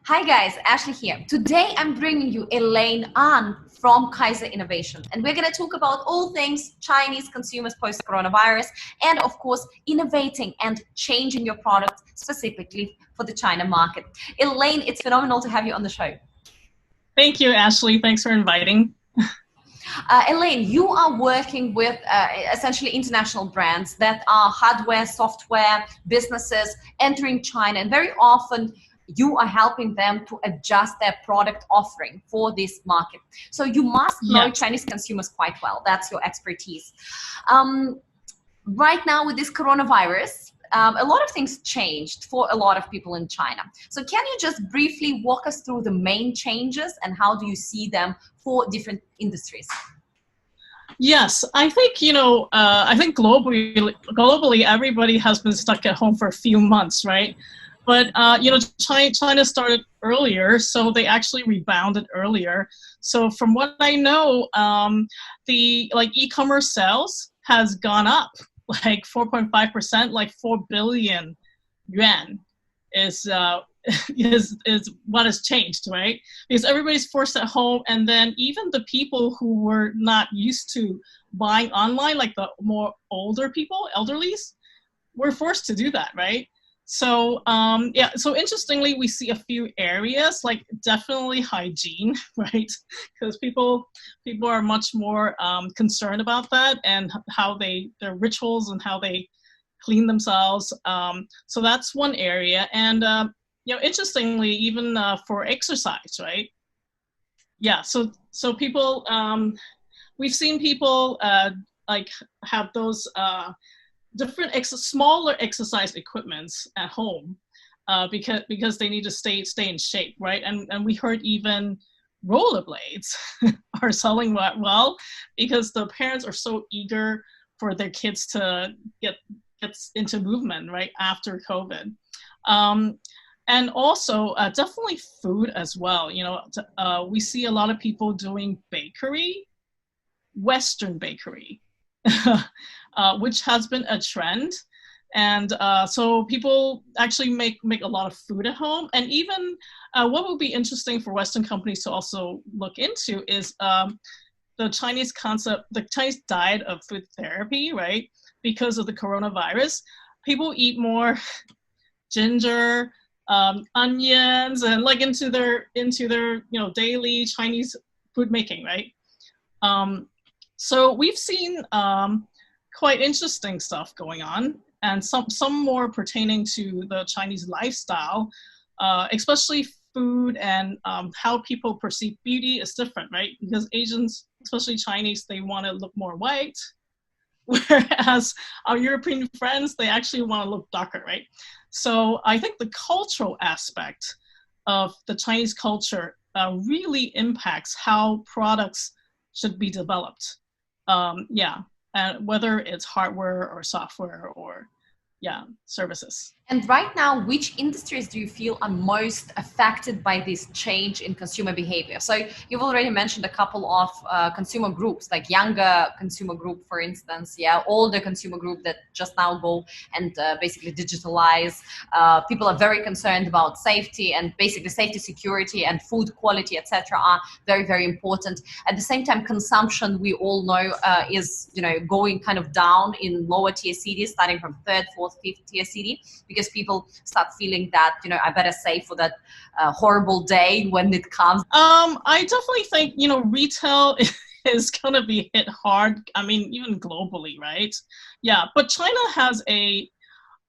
Hi guys, Ashley here. Today I'm bringing you Elaine An from Kaiser Innovation, and we're going to talk about all things Chinese consumers post-coronavirus and of course innovating and changing your product specifically for the China market. Elaine, it's phenomenal to have you on the show. Thank you, Ashley. Thanks for inviting. Elaine, you are working with essentially international brands that are hardware, software, businesses entering China, and very often you are helping them to adjust their product offering for this market. So you must know Yes. Chinese consumers quite well. That's your expertise. Right now with this coronavirus, a lot of things changed for a lot of people in China. So can you just briefly walk us through the main changes and how do you see them for different industries? Yes, I think, I think globally, everybody has been stuck at home for a few months, right? But, China started earlier, so they actually rebounded earlier. So from what I know, the e-commerce sales has gone up like 4.5%, like 4 billion yuan is is what has changed, right? Because everybody's forced at home, and then even the people who were not used to buying online, like the more older people, elderlies, were forced to do that, right? So yeah, so interestingly, we see a few areas like definitely hygiene, right? Because people are much more concerned about that and how their rituals and how they clean themselves. So that's one area, and interestingly, even for exercise, right? Yeah, so people, we've seen people like have those different smaller exercise equipments at home because they need to stay in shape, right? And we heard even rollerblades are selling well because the parents are so eager for their kids to get into movement right after COVID. Um, and also definitely food as well. We see a lot of people doing bakery, Western bakery, which has been a trend. And so people actually make a lot of food at home. And even what would be interesting for Western companies to also look into is the Chinese concept, the Chinese diet of food therapy, right? Because of the coronavirus, people eat more ginger, onions, and like into their daily Chinese food making, right? So we've seen quite interesting stuff going on, and some more pertaining to the Chinese lifestyle, especially food and how people perceive beauty is different, right? Because Asians, especially Chinese, they want to look more white, whereas our European friends, they actually want to look darker, right? So I think the cultural aspect of the Chinese culture really impacts how products should be developed. Yeah, and whether it's hardware or software or services. And right now, which industries do you feel are most affected by this change in consumer behavior? So you've already mentioned a couple of consumer groups, like younger consumer group, for instance, yeah, older consumer group that just now go and basically digitalize. People are very concerned about safety, and basically safety, security, and food quality, etc., are very, very important. At the same time, consumption, we all know, is going kind of down in lower tier cities, starting from third, fourth, fifth tier city, because people start feeling that I better save for that horrible day when it comes. I definitely think retail is gonna be hit hard. I mean, even globally, right? Yeah, but China has a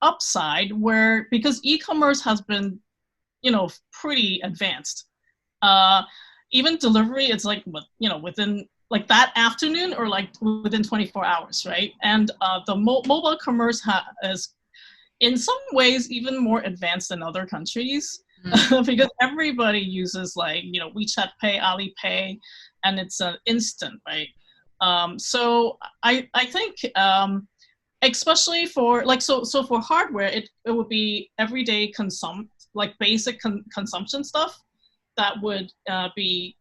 upside where because e-commerce has been pretty advanced. Even delivery, it's like within like that afternoon or like within 24 hours, right? And the mobile commerce is in some ways even more advanced than other countries because everybody uses like WeChat Pay, Alipay, and it's an instant, right? So I think especially for like so for hardware, it would be everyday like basic consumption stuff that would be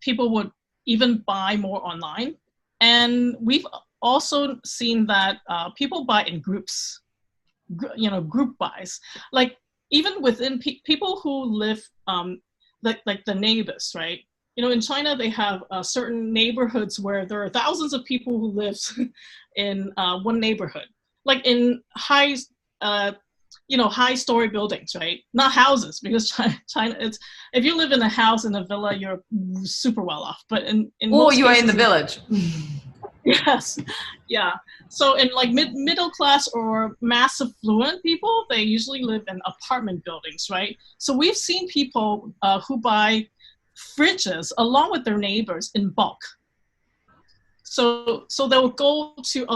people would even buy more online. And we've also seen that people buy in groups, group buys. Like even within people who live, like the neighbors, right? You know, in China, they have certain neighborhoods where there are thousands of people who live in one neighborhood, like in high story buildings, right? Not houses, because China, it's, if you live in a house in a villa, you're super well off. But in Or most you are cases, in the village. yes, yeah. So in like middle class or mass affluent people, they usually live in apartment buildings, right? So we've seen people who buy fridges along with their neighbors in bulk. So they'll go to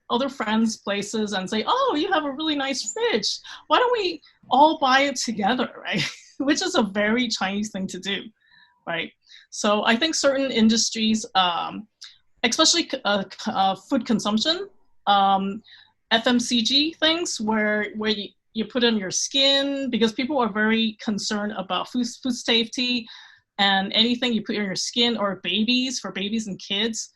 other friends' places and say, "Oh, you have a really nice fridge. Why don't we all buy it together?" Right? Which is a very Chinese thing to do, right? So I think certain industries, especially food consumption, FMCG things, where you put on your skin, because people are very concerned about food safety, and anything you put on your skin, or for babies and kids,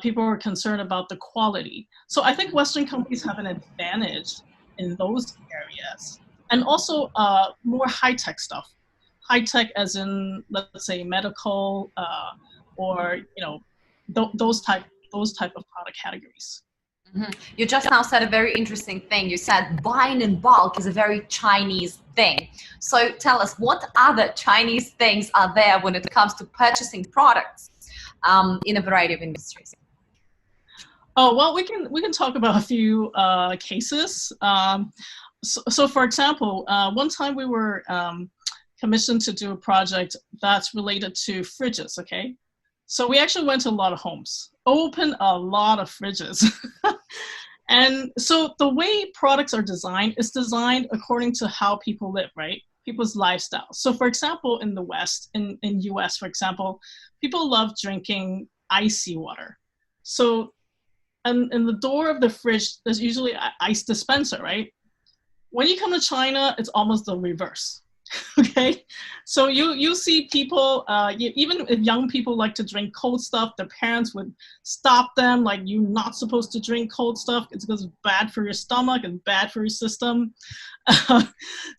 people are concerned about the quality. So I think Western companies have an advantage in those areas, and also more high-tech stuff. High-tech as in, let's say, medical, or those type of product categories. Mm-hmm. You just now said a very interesting thing. You said buying in bulk is a very Chinese thing. So tell us, what other Chinese things are there when it comes to purchasing products in a variety of industries? Oh, well, we can talk about a few cases. So for example, one time we were commissioned to do a project that's related to fridges, okay? So we actually went to a lot of homes, opened a lot of fridges. And so the way products are designed is designed according to how people live, right? People's lifestyle. So for example, in the West, in US, for example, people love drinking icy water. So in the door of the fridge, there's usually an ice dispenser, right? When you come to China, it's almost the reverse. Okay, so you see people, even if young people like to drink cold stuff, their parents would stop them, like, you're not supposed to drink cold stuff. It's because it's bad for your stomach and bad for your system.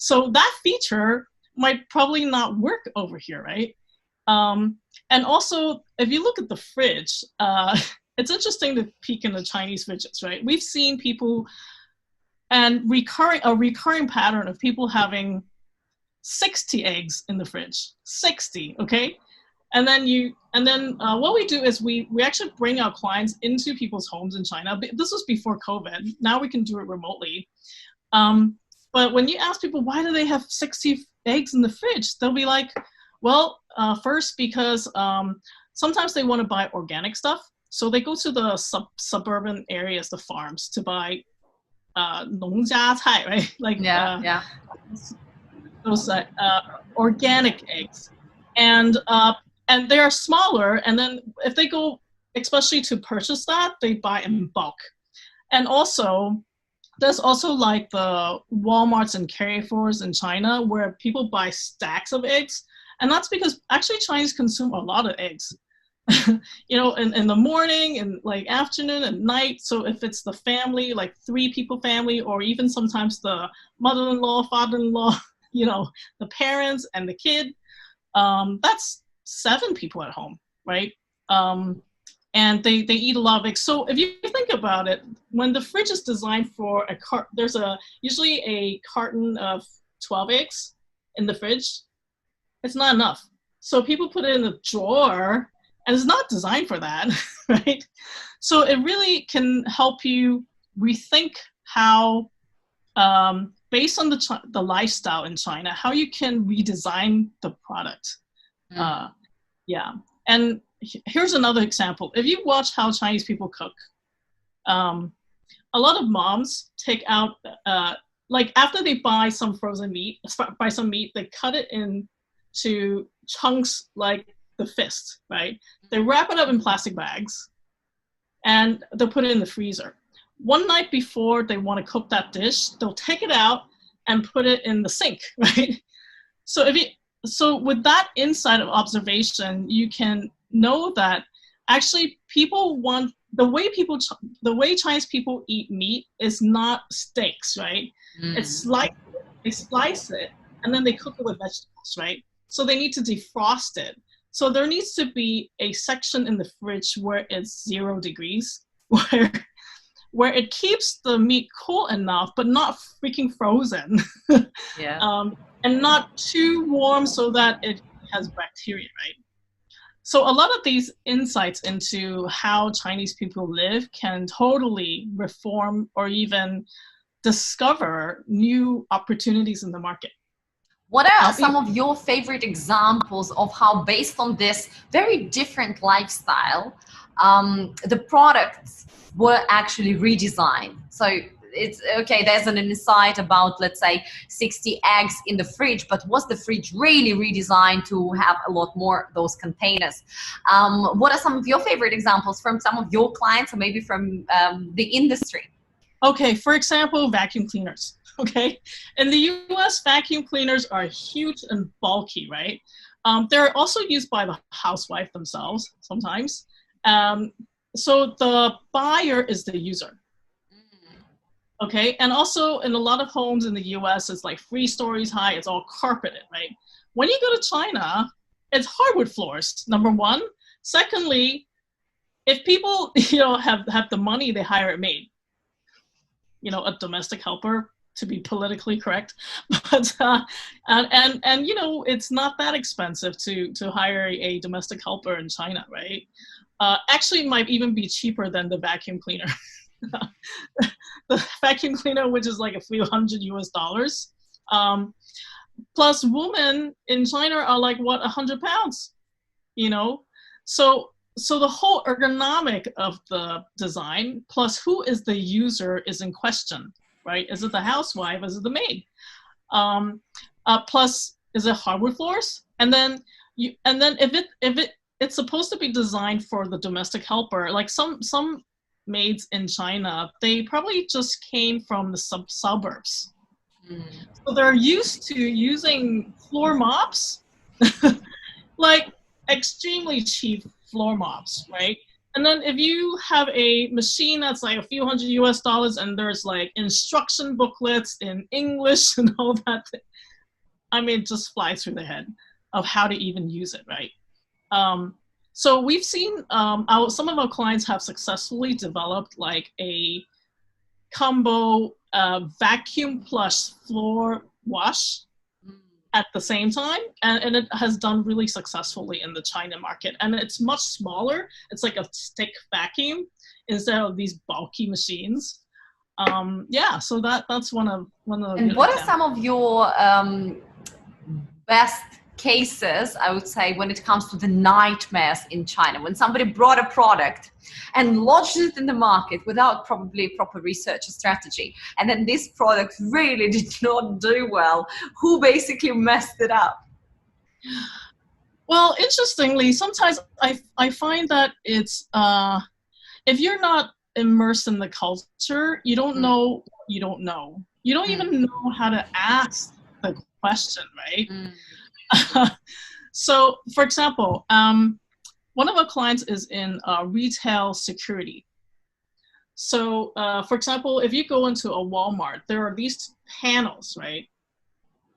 So that feature might probably not work over here, right? And also, if you look at the fridge, it's interesting to peek in the Chinese fridges, right? We've seen people, and a recurring pattern of people having 60 eggs in the fridge. 60, okay? And then what we do is we actually bring our clients into people's homes in China. This was before COVID. Now we can do it remotely. But when you ask people, why do they have 60 eggs in the fridge? They'll be like, well, first, because sometimes they want to buy organic stuff. So they go to the suburban areas, the farms, to buy 农家菜, right? Like, yeah. Those organic eggs, and they are smaller. And then if they go, especially to purchase that, they buy in bulk. And also, there's also like the Walmarts and Carrefours in China where people buy stacks of eggs, and that's because actually Chinese consume a lot of eggs. In the morning and like afternoon and night. So if it's the family, like 3 people family, or even sometimes the mother-in-law, father-in-law, the parents and the kid, that's 7 people at home, right? And they eat a lot of eggs. So if you think about it, when the fridge is designed for there's usually a carton of 12 eggs in the fridge. It's not enough. So people put it in a drawer, and it's not designed for that, right? So it really can help you rethink how, based on the lifestyle in China, how you can redesign the product. Yeah. And here's another example. If you watch how Chinese people cook, a lot of moms take out, like after they buy some meat, they cut it into chunks like the fist, right? They wrap it up in plastic bags and they'll put it in the freezer. One night before they want to cook that dish, they'll take it out and put it in the sink, right? So with that insight of observation, you can know that actually people want, the way Chinese people eat meat is not steaks, right? It's they slice it, and then they cook it with vegetables, right? So they need to defrost it. So there needs to be a section in the fridge where it's 0 degrees, where it keeps the meat cool enough, but not freaking frozen. Yeah. And not too warm so that it has bacteria, right? So a lot of these insights into how Chinese people live can totally reform or even discover new opportunities in the market. What are some of your favorite examples of how, based on this very different lifestyle, the products were actually redesigned? So it's okay, there's an insight about, let's say, 60 eggs in the fridge, but was the fridge really redesigned to have a lot more those containers? What are some of your favorite examples from some of your clients, or maybe from the industry? Okay, for example, vacuum cleaners. Okay, in the US, vacuum cleaners are huge and bulky, right? They're also used by the housewife themselves sometimes. So the buyer is the user. Okay, and also in a lot of homes in the US, it's like 3 stories high, it's all carpeted, right? When you go to China, it's hardwood floors, number one. Secondly, if people have the money, they hire a maid, a domestic helper, to be politically correct, but and it's not that expensive to hire a domestic helper in China, right? Actually, it might even be cheaper than the vacuum cleaner. The vacuum cleaner, which is like a few hundred US dollars. Plus, women in China are like, what, 100 pounds, So the whole ergonomic of the design, plus who is the user, is in question, right? Is it the housewife? Is it the maid? Plus, is it hardwood floors? And then if it's supposed to be designed for the domestic helper, like some maids in China, they probably just came from the suburbs. So they're used to using floor mops, like extremely cheap floor mops, right? And then if you have a machine that's like a few hundred US dollars and there's like instruction booklets in English and all that, I mean, it just flies through the head of how to even use it, right? So we've seen some of our clients have successfully developed like a combo vacuum plus floor wash at the same time, and it has done really successfully in the China market. And it's much smaller. It's like a stick vacuum instead of these bulky machines. So that's one of And what are some of your best cases, I would say, when it comes to the nightmares in China, when somebody brought a product and lodged it in the market without probably proper research or strategy, and then this product really did not do well? Who basically messed it up? Well, interestingly, sometimes I find that it's if you're not immersed in the culture, you don't know what you don't know. You don't even know how to ask the question, right? So, for example, one of our clients is in retail security. So, for example, if you go into a Walmart, there are these panels, right?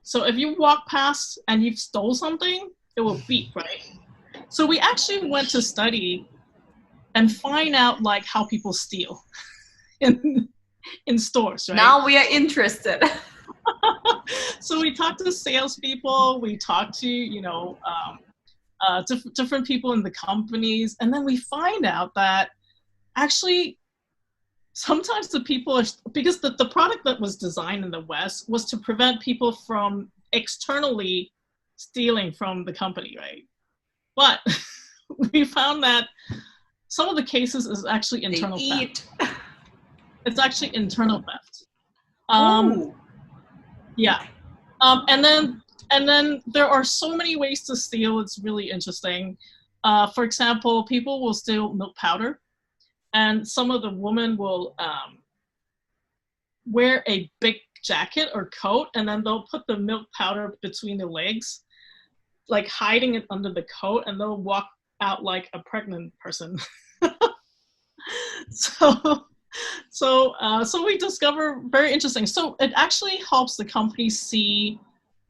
So if you walk past and you've stole something, it will beep, right? So we actually went to study and find out like how people steal in stores, right? Now we are interested. So we talked to salespeople, we talked to different people in the companies, and then we find out that actually sometimes the people are, because the product that was designed in the West was to prevent people from externally stealing from the company, right? But we found that some of the cases is actually internal theft. It's actually internal theft. Yeah. And then there are so many ways to steal. It's really interesting. For example, people will steal milk powder, and some of the women will wear a big jacket or coat, and then they'll put the milk powder between the legs, like hiding it under the coat, and they'll walk out like a pregnant person. So So we discover very interesting. So it actually helps the company see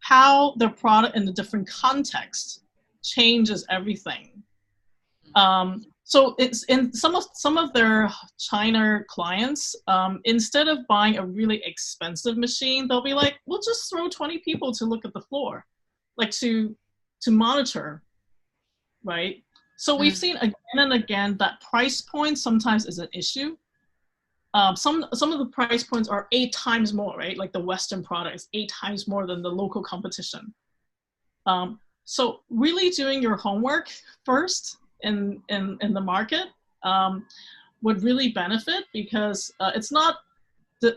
how their product in the different contexts changes everything. So it's in some of their China clients, instead of buying a really expensive machine, they'll be like, we'll just throw 20 people to look at the floor, like to monitor, right? So we've seen again and again that price point sometimes is an issue. Some of the price points are 8 times more, right? Like the Western product is 8 times more than the local competition. So really doing your homework first in the market would really benefit, because it's not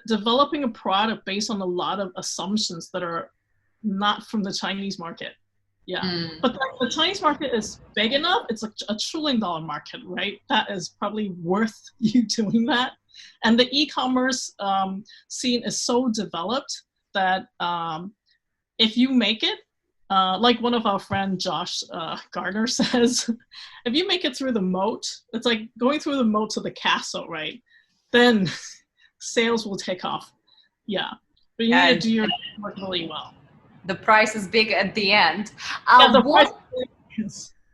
developing a product based on a lot of assumptions that are not from the Chinese market. Yeah, but the Chinese market is big enough. It's like a $1 trillion market, right? That is probably worth you doing that. And the e-commerce scene is so developed that if you make it, like one of our friend Josh Gardner says, if you make it through the moat, it's like going through the moat to the castle, right? Then sales will take off. Yeah, but you need to do your work really well. The price is big at the end.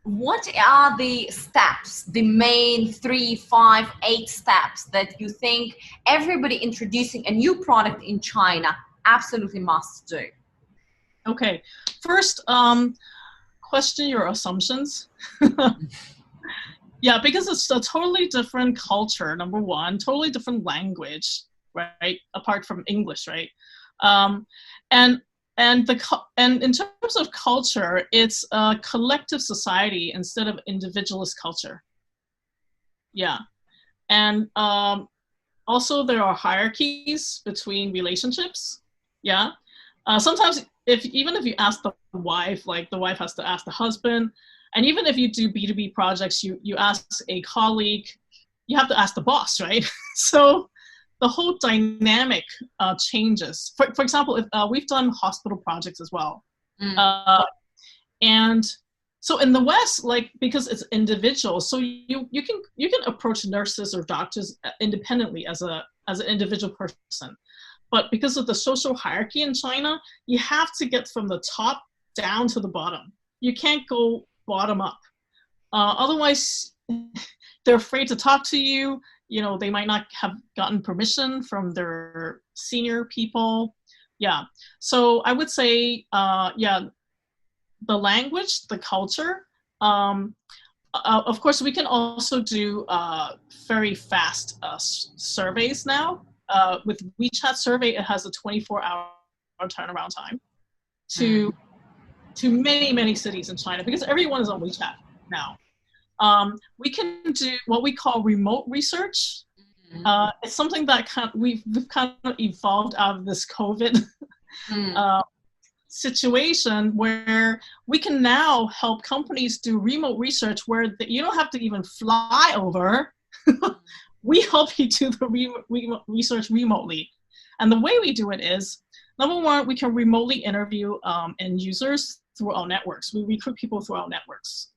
What are the steps, the main 3, 5, 8 steps that you think everybody introducing a new product in China absolutely must do? Okay, first, question your assumptions. Yeah, because it's a totally different culture, number one, totally different language, right? Apart from English, right? And in terms of culture, it's a collective society instead of individualist culture. Yeah, and also there are hierarchies between relationships. Yeah, sometimes even if you ask the wife, like the wife has to ask the husband, and even if you do B2B projects, you ask a colleague, you have to ask the boss, right? So the whole dynamic changes. For example, if we've done hospital projects as well. And so in the West, like, because it's individual, so you can approach nurses or doctors independently as an individual person. But because of the social hierarchy in China, you have to get from the top down to the bottom. You can't go bottom up. Otherwise, they're afraid to talk to you. You know, they might not have gotten permission from their senior people. Yeah. So I would say, yeah, the language, the culture. Of course, we can also do very fast surveys now. With WeChat survey, it has a 24-hour turnaround time to many cities in China, because everyone is on WeChat now. We can do what we call remote research. It's something that we've kind of evolved out of this COVID situation, where we can now help companies do remote research where you don't have to even fly over. We help you do the research remotely. And the way we do it is, number one, we can remotely interview end users through our networks. We recruit people through our networks.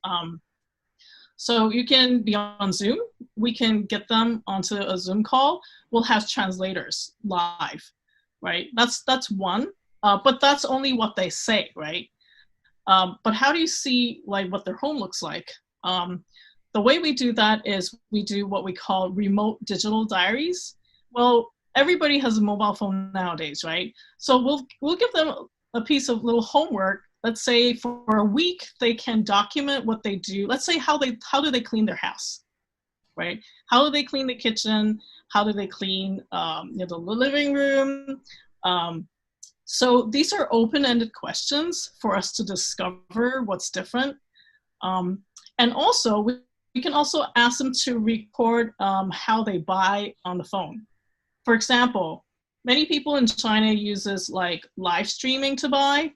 So you can be on Zoom. We can get them onto a Zoom call. We'll have translators live, right? That's one, but that's only what they say, right? But how do you see like what their home looks like? The way we do that is we do what we call remote digital diaries. Well, everybody has a mobile phone nowadays, right? So we'll give them a piece of little homework. Let's say for a week, they can document what they do. Let's say how do they clean their house, right? How do they clean the kitchen? How do they clean the living room? So these are open-ended questions for us to discover what's different. And also, we can also ask them to record how they buy on the phone. For example, many people in China uses like live streaming to buy,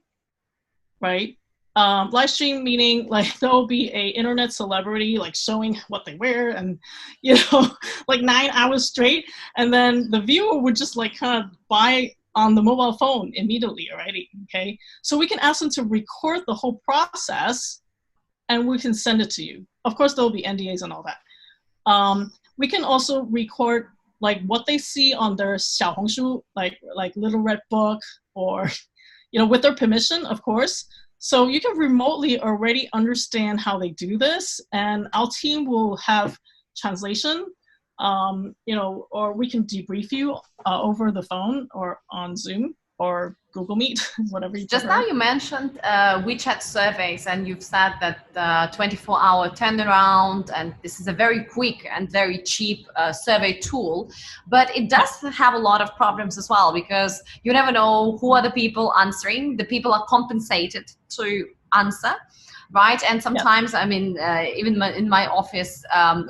right? Live stream meaning like there'll be a internet celebrity like showing what they wear and, you know, like 9 hours straight. And then the viewer would just like kind of buy on the mobile phone immediately already, okay? So we can ask them to record the whole process and we can send it to you. Of course, there'll be NDAs and all that. We can also record like what they see on their 小红书, like Little Red Book, or with their permission, of course. So you can remotely already understand how they do this, and our team will have translation, or we can debrief you over the phone or on Zoom or Google Meet, whatever you Just prefer. now you mentioned WeChat surveys, and you've said that 24-hour turnaround, and this is a very quick and very cheap survey tool, but it does have a lot of problems as well, because you never know who are the people answering. The people are compensated to answer, right? And sometimes, I mean, even in my office,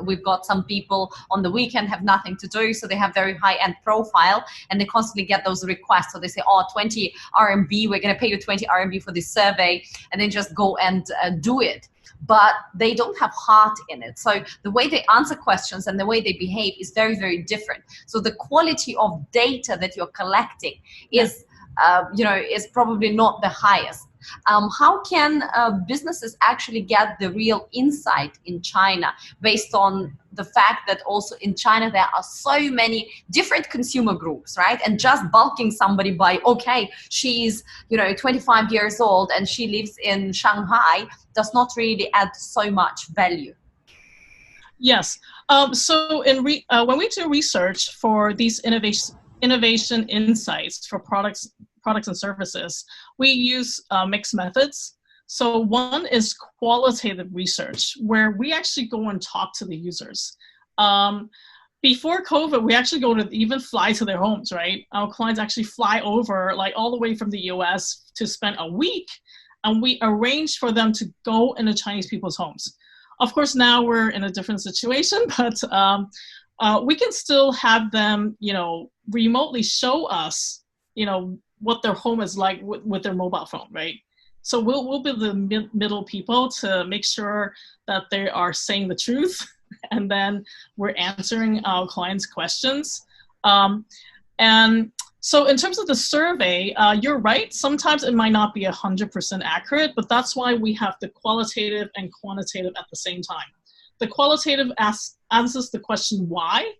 we've got some people on the weekend have nothing to do, so they have very high-end profile, and they constantly get those requests. So they say, oh, 20 RMB, we're going to pay you 20 RMB for this survey, and then just go and do it. But they don't have heart in it. So the way they answer questions and the way they behave is very, very different. So the quality of data that you're collecting is, is probably not the highest. How can businesses actually get the real insight in China, based on the fact that also in China there are so many different consumer groups, right? And just bulking somebody by, okay, she's 25 years old and she lives in Shanghai does not really add so much value. Yes. So when we do research for these innovation insights for products and services, we use mixed methods. So one is qualitative research, where we actually go and talk to the users. Before COVID, we actually even fly to their homes, right? Our clients actually fly over, like all the way from the US to spend a week, and we arrange for them to go into Chinese people's homes. Of course, now we're in a different situation, but we can still have them, remotely show us, what their home is like with their mobile phone, right? So we'll be the middle people to make sure that they are saying the truth, and then we're answering our clients' questions. And so in terms of the survey, you're right. Sometimes it might not be 100% accurate, but that's why we have the qualitative and quantitative at the same time. The qualitative answers the question why.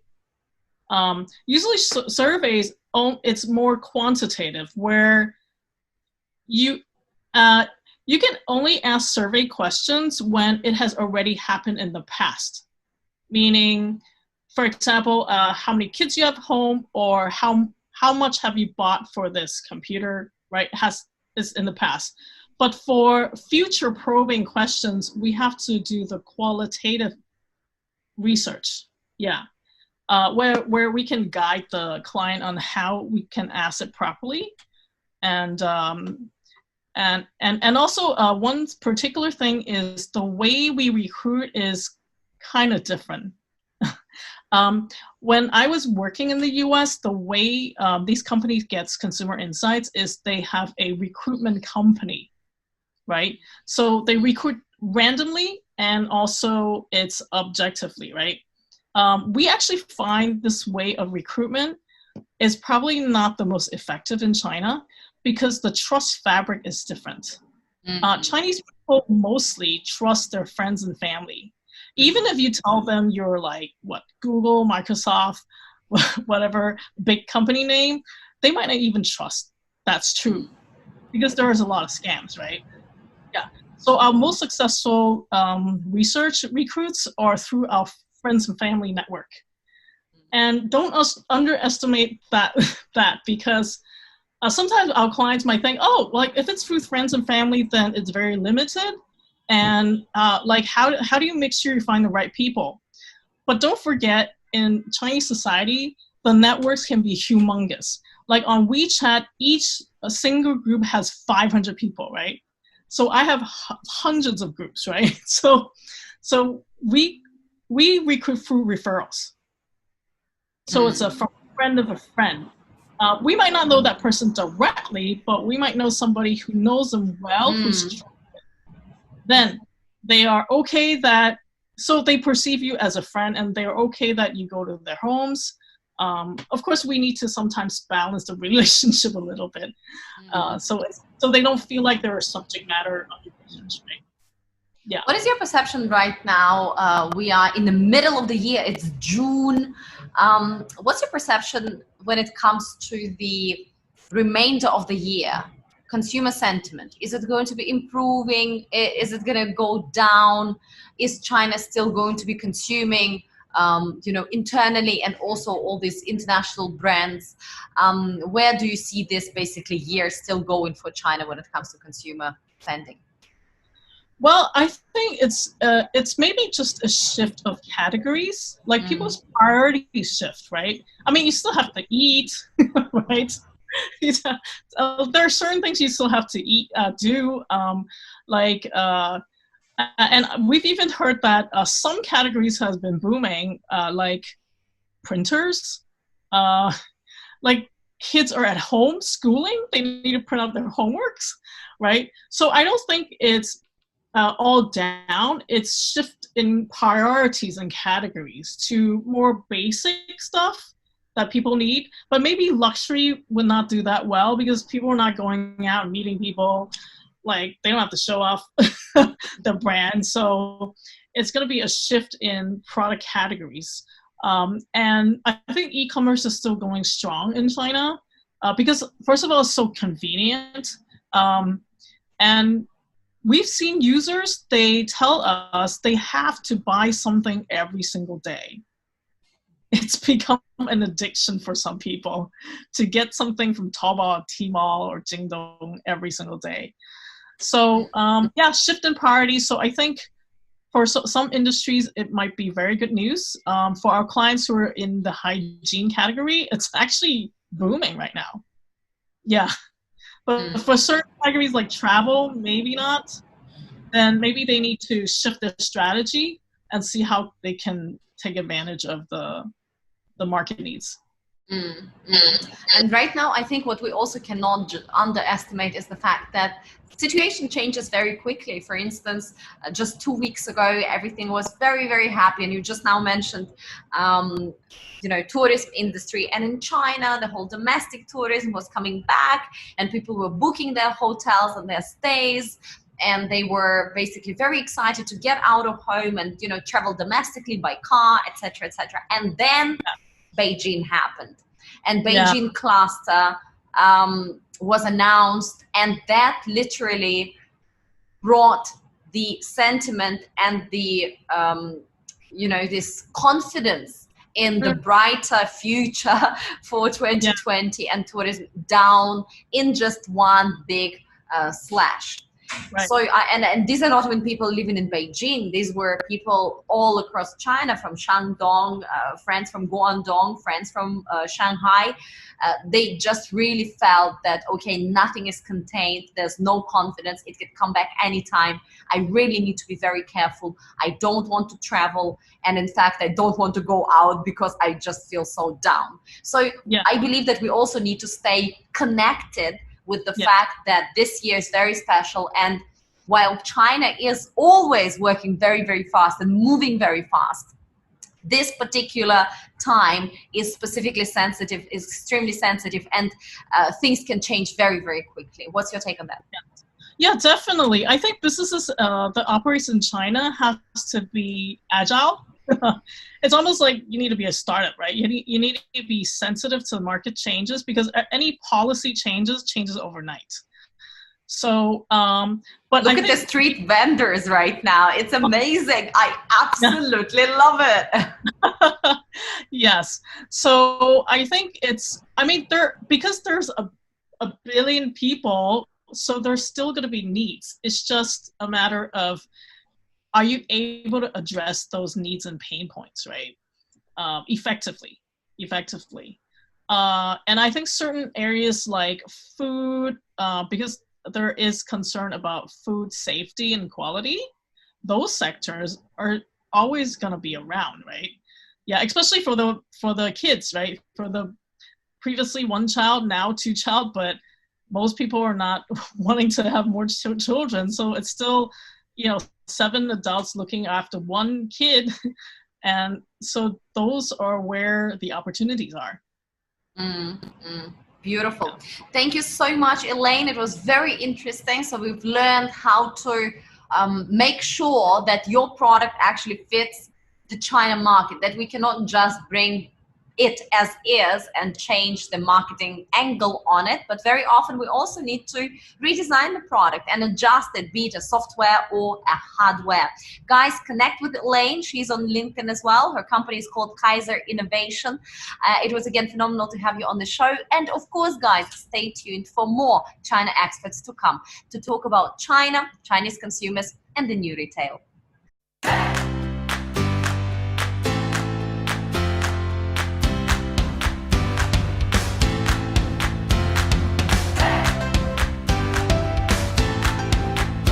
Usually surveys, it's more quantitative, where you can only ask survey questions when it has already happened in the past. Meaning, for example, how many kids you have at home, or how much have you bought for this computer, right? Is in the past. But for future probing questions, we have to do the qualitative research. Yeah. Where we can guide the client on how we can ask it properly, and also one particular thing is the way we recruit is kind of different. When I was working in the US, the way these companies get consumer insights is they have a recruitment company, right? So they recruit randomly, and also it's objectively, right? We actually find this way of recruitment is probably not the most effective in China, because the trust fabric is different. Mm-hmm. Chinese people mostly trust their friends and family. Even if you tell them you're like, Google, Microsoft, whatever big company name, they might not even trust that's true, because there's a lot of scams, right? Yeah. So our most successful research recruits are through our friends and family network. And don't underestimate that because sometimes our clients might think, oh, like if it's through friends and family, then it's very limited. And like how do you make sure you find the right people? But don't forget, in Chinese society, the networks can be humongous. Like on WeChat, a single group has 500 people, right? So I have hundreds of groups, right? So we recruit through referrals. So it's from a friend of a friend. We might not know that person directly, but we might know somebody who knows them well, who's trusted. Then they are okay that, so they perceive you as a friend, and they're okay that you go to their homes. Of course, we need to sometimes balance the relationship a little bit, so they don't feel like they're a subject matter of your research, right? Yeah. What is your perception right now? We are in the middle of the year. It's June. What's your perception when it comes to the remainder of the year? Consumer sentiment, is it going to be improving? Is it going to go down? Is China still going to be consuming internally, and also all these international brands? Where do you see this basically year still going for China when it comes to consumer spending? Well, I think it's maybe just a shift of categories, like people's priorities shift, right? I mean, you still have to eat, right? There are certain things you still have to eat, do, and we've even heard that some categories has been booming, like printers, like kids are at home schooling, they need to print out their homeworks, right? So I don't think it's all down. It's shift in priorities and categories to more basic stuff that people need. But maybe luxury would not do that well because people are not going out and meeting people. Like, they don't have to show off the brand. So it's going to be a shift in product categories. And I think e-commerce is still going strong in China because, first of all, it's so convenient. And we've seen users, they tell us they have to buy something every single day. It's become an addiction for some people to get something from Taobao, Tmall, or Jingdong every single day. So yeah, shift in priorities. So I think for some industries, it might be very good news. For our clients who are in the hygiene category, it's actually booming right now. Yeah. But for certain categories like travel, maybe not. Then maybe they need to shift their strategy and see how they can take advantage of the market needs. And right now, I think what we also cannot underestimate is the fact that situation changes very quickly. For instance, just 2 weeks ago, everything was very, very happy. And you just now mentioned, tourism industry. And in China, the whole domestic tourism was coming back and people were booking their hotels and their stays. And they were basically very excited to get out of home and, travel domestically by car, etc., etc. And then Beijing happened, and Beijing cluster was announced, and that literally brought the sentiment and the this confidence in the brighter future for 2020 and tourism down in just one big slash. Right. So, and these are not even people living in Beijing. These were people all across China, from Shandong, friends from Guangdong, friends from Shanghai. They just really felt that, okay, nothing is contained. There's no confidence. It could come back anytime. I really need to be very careful. I don't want to travel. And in fact, I don't want to go out because I just feel so down. So I believe that we also need to stay connected with the fact that this year is very special. And while China is always working very, very fast and moving very fast, this particular time is specifically sensitive, is extremely sensitive, and things can change very, very quickly. What's your take on that? Yeah, definitely. I think businesses that operate in China have to be agile. It's almost like you need to be a startup, right? You need to be sensitive to market changes because any policy changes overnight. So, but look at the street vendors right now. It's amazing. I absolutely love it. Yes. So I think because there's a billion people, so there's still going to be needs. It's just a matter of, are you able to address those needs and pain points, right? Effectively. And I think certain areas like food, because there is concern about food safety and quality, those sectors are always going to be around, right? Yeah, especially for the kids, right? For the previously one child, now two child, but most people are not wanting to have more children. So it's still, 7 adults looking after one kid. And so those are where the opportunities are. Beautiful. Thank you so much, Elaine. It was very interesting. So we've learned how to make sure that your product actually fits the China market, that we cannot just bring it as is and change the marketing angle on it, but very often we also need to redesign the product and adjust it, be it a software or a hardware. Guys, connect with Elaine. She's on LinkedIn as well. Her company is called Kaiser Innovation. It was again phenomenal to have you on the show. And of course, guys, stay tuned for more China experts to come to talk about China, Chinese consumers, and the new retail.